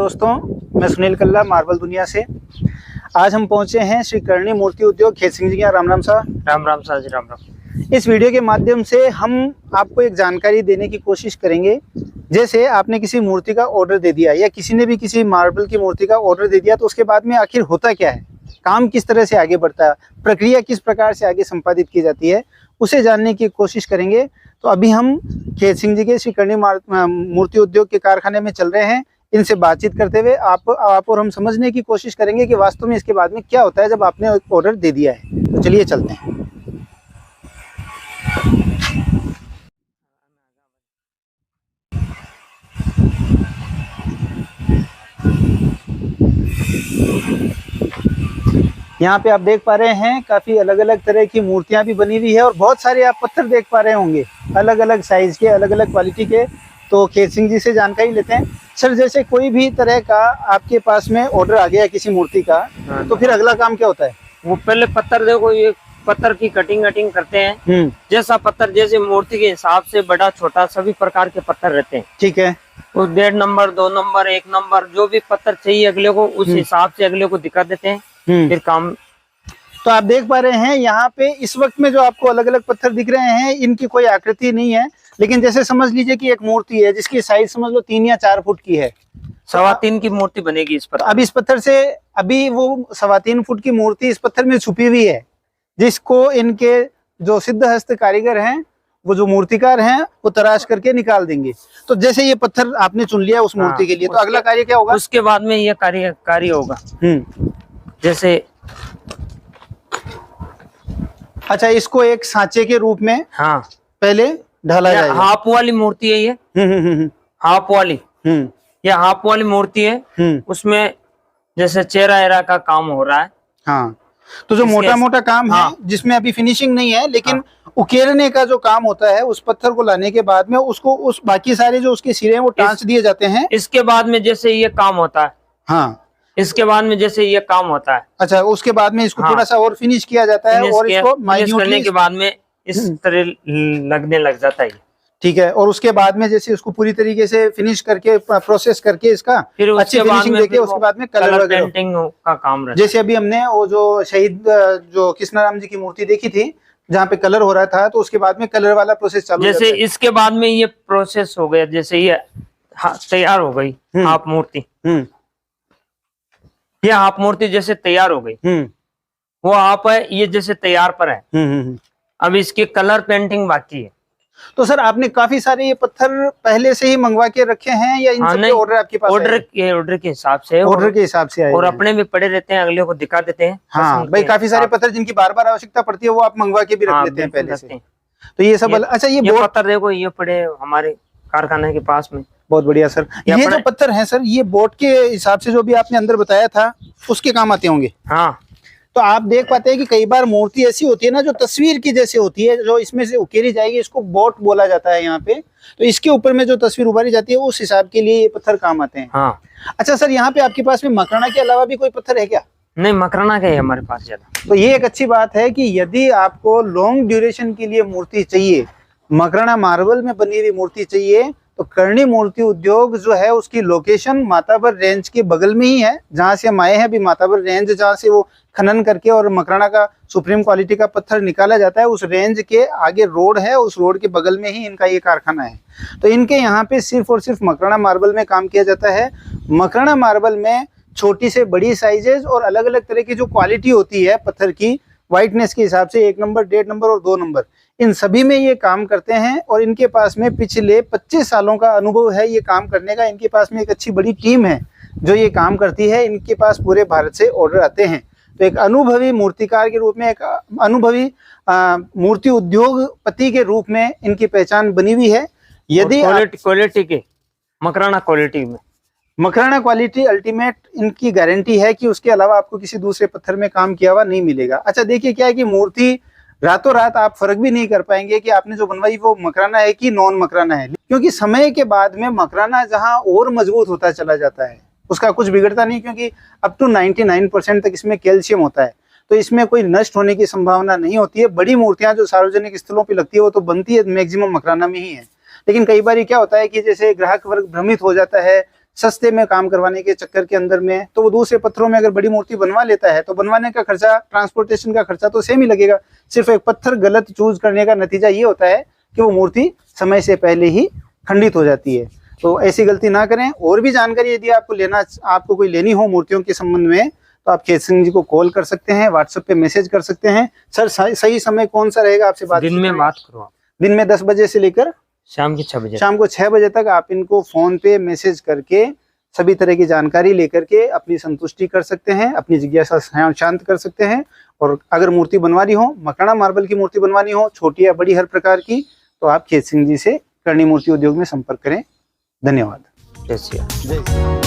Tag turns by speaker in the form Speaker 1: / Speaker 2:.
Speaker 1: दोस्तों, मैं सुनील कल्ला मार्बल दुनिया से। आज हम पहुंचे हैं श्री करणी मूर्ति उद्योग खेत सिंह जी के यहाँ। राम राम साहब।
Speaker 2: राम राम साहब जी, राम राम।
Speaker 1: इस वीडियो के माध्यम से हम आपको एक जानकारी देने की कोशिश करेंगे। जैसे आपने किसी मूर्ति का ऑर्डर दे दिया या किसी ने भी किसी मार्बल की मूर्ति का ऑर्डर दे दिया, तो उसके बाद में आखिर होता क्या है, काम किस तरह से आगे बढ़ता है, प्रक्रिया किस प्रकार से आगे संपादित की जाती है, उसे जानने की कोशिश करेंगे। तो अभी हम खेत सिंह जी के श्री करणी मूर्ति उद्योग के कारखाने में चल रहे हैं। इनसे बातचीत करते हुए आप और हम समझने की कोशिश करेंगे कि वास्तव में इसके बाद में क्या होता है जब आपने एक ऑर्डर दे दिया है। तो चलिए चलते हैं। यहाँ पे आप देख पा रहे हैं काफी अलग अलग तरह की मूर्तियां भी बनी हुई है और बहुत सारे आप पत्थर देख पा रहे होंगे, अलग अलग साइज के, अलग अलग क्वालिटी के। तो खेत सिंह जी से जानकारी लेते हैं। सर, जैसे कोई भी तरह का आपके पास में ऑर्डर आ गया किसी मूर्ति का, तो फिर अगला काम क्या होता है?
Speaker 2: वो पहले पत्थर देखो, ये पत्थर की कटिंग करते हैं। जैसा पत्थर, जैसे मूर्ति के हिसाब से बड़ा छोटा सभी प्रकार के पत्थर रहते हैं।
Speaker 1: ठीक है।
Speaker 2: वो 1.5 नंबर, 2 नंबर, 1 नंबर, जो भी पत्थर चाहिए अगले को, उस हिसाब से अगले को दिखा देते हैं। फिर काम।
Speaker 1: तो आप देख पा रहे हैं यहाँ पे इस वक्त में जो आपको अलग अलग पत्थर दिख रहे हैं, इनकी कोई आकृति नहीं है, लेकिन जैसे समझ लीजिए कि एक मूर्ति है जिसकी साइज समझ लो 3 या 4 फुट की है।
Speaker 2: 3.25 की मूर्ति बनेगी इस पर।
Speaker 1: अब इस पत्थर से अभी वो 3.25 फुट की मूर्ति इस पत्थर में छुपी हुई है, जिसको इनके जो सिद्ध हस्त कारीगर हैं, वो जो मूर्तिकार हैं, वो तराश करके निकाल देंगे। तो जैसे ये पत्थर आपने चुन लिया उस मूर्ति के लिए, तो अगला कार्य क्या होगा?
Speaker 2: उसके बाद में ये कार्य होगा। जैसे
Speaker 1: अच्छा, इसको एक सांचे के रूप में पहले ढाला जाएगा।
Speaker 2: हाफ वाली मूर्ति है ये। हाफ वाली ये हाफ वाली मूर्ति है। उसमें जैसे चेहरा एरा का काम हो रहा है।
Speaker 1: हाँ, तो जो मोटा मोटा काम है, जिसमें अभी फिनिशिंग नहीं है, लेकिन उकेरने का जो काम होता है, उस पत्थर को लाने के बाद में उसको उस बाकी सारे जो उसके सिरे हैं वो टांच दिए जाते हैं।
Speaker 2: इसके बाद में जैसे ये काम होता है।
Speaker 1: हाँ,
Speaker 2: इसके बाद में जैसे ये काम होता है।
Speaker 1: अच्छा, उसके बाद में इसको थोड़ा सा और फिनिश किया जाता है और इसको
Speaker 2: फिनिश करने के बाद में इस तरह लगने लग जाता है।
Speaker 1: ठीक है। और उसके बाद में जैसे उसको पूरी तरीके से फिनिश करके, प्रोसेस करके, इसका
Speaker 2: फिर
Speaker 1: अच्छी फिनिशिंग देके उसके बाद में कलर
Speaker 2: पेंटिंग का काम रहता है।
Speaker 1: जैसे अभी हमने वो जो शहीद जो कृष्णाराम जी की मूर्ति देखी थी, जहाँ पे कलर हो रहा था, तो उसके बाद में कलर वाला प्रोसेस चालू।
Speaker 2: जैसे इसके बाद में ये प्रोसेस हो गया, जैसे ये तैयार हो गई हाफ मूर्ति। ये हाफ मूर्ति जैसे तैयार हो गई, वो हाफ है, ये जैसे तैयार पर है। अब इसकी कलर पेंटिंग बाकी है। तो
Speaker 1: सर, आपने काफी सारे ये पत्थर पहले से ही मंगवा के रखे हैं या इन सबके ऑर्डर आपके पास?
Speaker 2: ऑर्डर के हिसाब से,
Speaker 1: ऑर्डर के हिसाब से आए
Speaker 2: और अपने भी पड़े रहते हैं, अगले को दिखा देते हैं।
Speaker 1: हाँ भाई, काफी सारे पत्थर जिनकी बार बार आवश्यकता पड़ती है, वो आप मंगवा के भी रख लेते हैं पहले से। तो ये सब अच्छा, ये
Speaker 2: पत्थर देखो, ये पड़े हमारे कारखाने के पास में।
Speaker 1: बहुत बढ़िया सर। ये जो पत्थर है सर, ये बोट के हिसाब से जो भी आपने अंदर बताया था, उसके काम आते होंगे।
Speaker 2: हाँ,
Speaker 1: तो आप देख पाते हैं कि कई बार मूर्ति ऐसी होती है ना, जो तस्वीर की जैसे होती है, जो इसमें से उकेरी जाएगी, इसको बोट बोला जाता है यहाँ पे। तो इसके ऊपर में जो तस्वीर उभारी जाती है, उस हिसाब के लिए ये पत्थर काम आते हैं।
Speaker 2: हाँ।
Speaker 1: अच्छा सर, यहाँ पे आपके पास में मकराना के अलावा भी कोई पत्थर है क्या?
Speaker 2: नहीं, मकराना का है हमारे पास ज्यादा।
Speaker 1: तो ये एक अच्छी बात है कि यदि आपको लॉन्ग ड्यूरेशन के लिए मूर्ति चाहिए, मकराना मार्बल में बनी हुई मूर्ति चाहिए, तो करणी मूर्ति उद्योग जो है, उसकी लोकेशन माताबर रेंज के बगल में ही है, जहां से हम आए हैं। अभी माताबर रेंज जहां से वो खनन करके और मकराना का सुप्रीम क्वालिटी का पत्थर निकाला जाता है, उस रेंज के आगे रोड है, उस रोड के बगल में ही इनका ये कारखाना है। तो इनके यहाँ पे सिर्फ और सिर्फ मकराना मार्बल में काम किया जाता है। मकराना मार्बल में छोटी से बड़ी साइजेज और अलग अलग तरह की जो क्वालिटी होती है पत्थर की, व्हाइटनेस के हिसाब से 1 नंबर, 1.5 नंबर और 2 नंबर, इन सभी में ये काम करते हैं। और इनके पास में पिछले 25 सालों का अनुभव है ये काम करने का। इनके पास में एक अच्छी बड़ी टीम है जो ये काम करती है। इनके पास पूरे भारत से ऑर्डर आते हैं। तो एक अनुभवी मूर्तिकार के रूप में, एक अनुभवी मूर्ति उद्योगपति के रूप में इनकी पहचान बनी हुई है। यदि
Speaker 2: क्वालिटी के मकराना क्वालिटी में,
Speaker 1: मकराना क्वालिटी अल्टीमेट इनकी गारंटी है कि उसके अलावा आपको किसी दूसरे पत्थर में काम किया हुआ नहीं मिलेगा। अच्छा देखिए, क्या है कि मूर्ति रातों रात आप फर्क भी नहीं कर पाएंगे कि आपने जो बनवाई वो मकराना है कि नॉन मकराना है, क्योंकि समय के बाद में मकराना जहां और मजबूत होता चला जाता है, उसका कुछ बिगड़ता नहीं, क्योंकि अप टू 99% तक इसमें कैल्शियम होता है। तो इसमें कोई नष्ट होने की संभावना नहीं होती है। बड़ी मूर्तियां जो सार्वजनिक स्थलों पे लगती है वो तो बनती है मैक्सिमम मकराना में ही है। लेकिन कई बार क्या होता है कि जैसे ग्राहक वर्ग भ्रमित हो जाता है, सस्ते में काम करवाने के चक्कर के अंदर में, तो वो दूसरे पत्थरों में अगर बड़ी मूर्ति बनवा लेता है तो बनवाने का खर्चा, ट्रांसपोर्टेशन का खर्चा तो सेम ही लगेगा। सिर्फ एक पत्थर गलत चूज करने का नतीजा ये होता है कि वो मूर्ति समय से पहले ही खंडित हो जाती है। तो ऐसी गलती ना करें। और भी जानकारी यदि आपको कोई लेनी हो मूर्तियों के संबंध में, तो आप खेत सिंह जी को कॉल कर सकते हैं, व्हाट्सएप पे मैसेज कर सकते हैं। सर सही समय कौन सा रहेगा आपसे बात?
Speaker 2: दिन में बात करो,
Speaker 1: दिन में 10 बजे से लेकर
Speaker 2: शाम के 6 बजे,
Speaker 1: शाम को 6 बजे तक आप इनको फोन पे मैसेज करके सभी तरह की जानकारी लेकर के अपनी संतुष्टि कर सकते हैं, अपनी जिज्ञासा शांत कर सकते हैं। और अगर मूर्ति बनवानी हो, मकराना मार्बल की मूर्ति बनवानी हो, छोटी या बड़ी हर प्रकार की, तो आप खेत सिंह जी से करणी मूर्ति उद्योग में संपर्क करें। धन्यवाद।
Speaker 2: जय श्री राम।
Speaker 1: जय श्री राम।